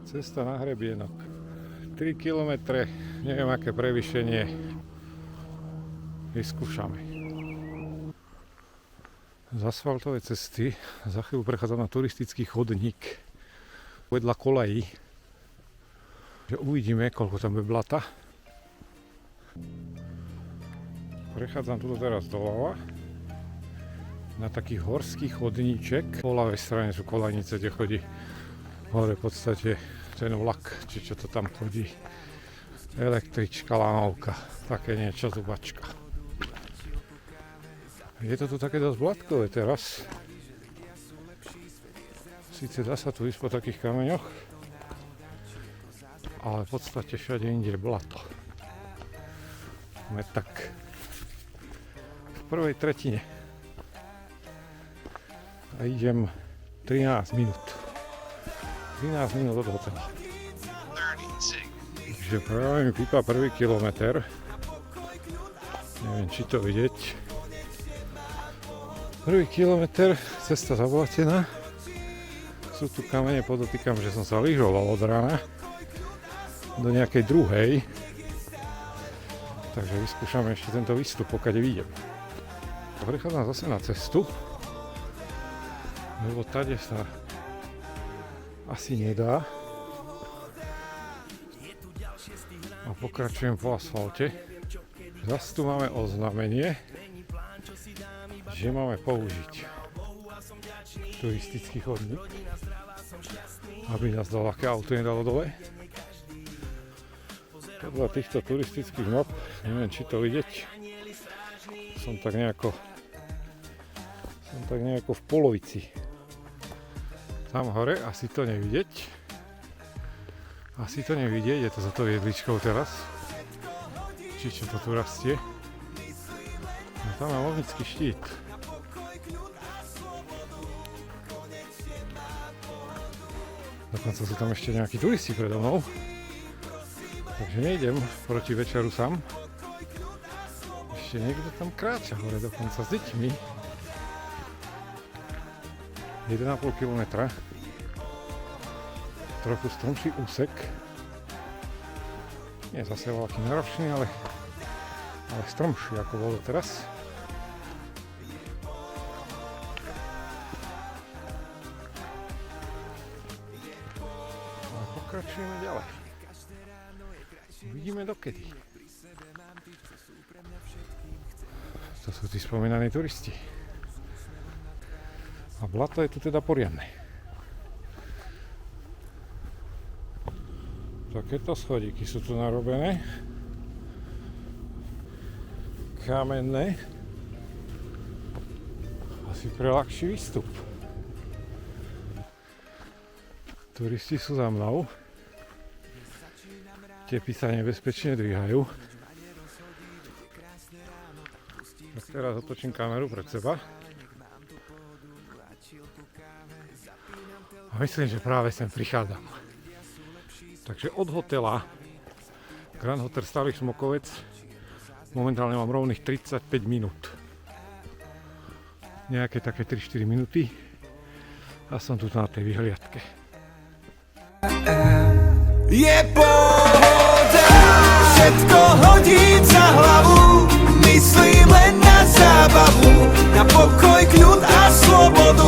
Cesta na hrebienok. 3 km, neviem aké prevýšenie. Vyskúšame. Z asfaltovej cesty za chvíľu prechádzam na turistický chodník vedľa kolají. Uvidíme, koľko tam je blata. Prechádzam tu teraz doľava na taký horský chodníček. Po ľavej strane sú kolajnice, kde chodí hore v podstate ten vlak, či čo to tam chodí. Električka, lanovka, také niečo, zubačka. Je to tu také dosť blátkové teraz. Síce dá sa tu ísť po takých kameňoch, ale v podstate všade inde je blato. Sme tak v prvej tretine. A idem 13 minút. 13 minút od hotela. Takže práve mi pípa prvý kilometr. Neviem, či to vidieť. Prvý kilometr, cesta zablatená. Sú tu kamene, podotýkam, že som sa lyžoval od rána do nejakej druhej. Takže vyskúšame ešte tento výstup, pokiaľ vidím. Prechádzam zase na cestu, lebo tady sa asi nedá. A pokračujem po asfalte. Zase tu máme oznámenie, že máme použiť turistický chodník, aby nás ľahké auto nedalo dole. Podľa týchto turistických map, neviem, či to vidieť, som tak nejako v polovici. Tam hore, asi to nevidieť. Je to za to jedličkou teraz. Či čo to tu rastie. No tam je lovnický štít. Dokonca sú tam ešte nejakí turisti predo mnou. Takže nejdem proti večeru sám. Ešte niekto tam kráča hore dokonca s deťmi. 1,5 km. Trochu strmší úsek. Nie zase veľký náročný, ale strmší ako bolo teraz. A pokračujeme ďalej. Uvidíme dokedy. To sú tí spomínaní turisti. A blato je tu teda poriadne. Takéto schodíky sú tu narobené. Kamenné. Asi pre ľahší výstup. Turisti sú za mnou. Tepy sa nebezpečne dvíhajú. Tak teraz otočím kameru pred seba. A myslím, že práve sem prichádzam. Takže od hotela Grand Hotel Starý Smokovec momentálne mám rovných 35 minút. Nejaké také 3-4 minúty a som tu na tej vyhliadke. Je pohoda, všetko hodím za hlavu, myslím len na zábavu, na pokoj, kľud a slobodu.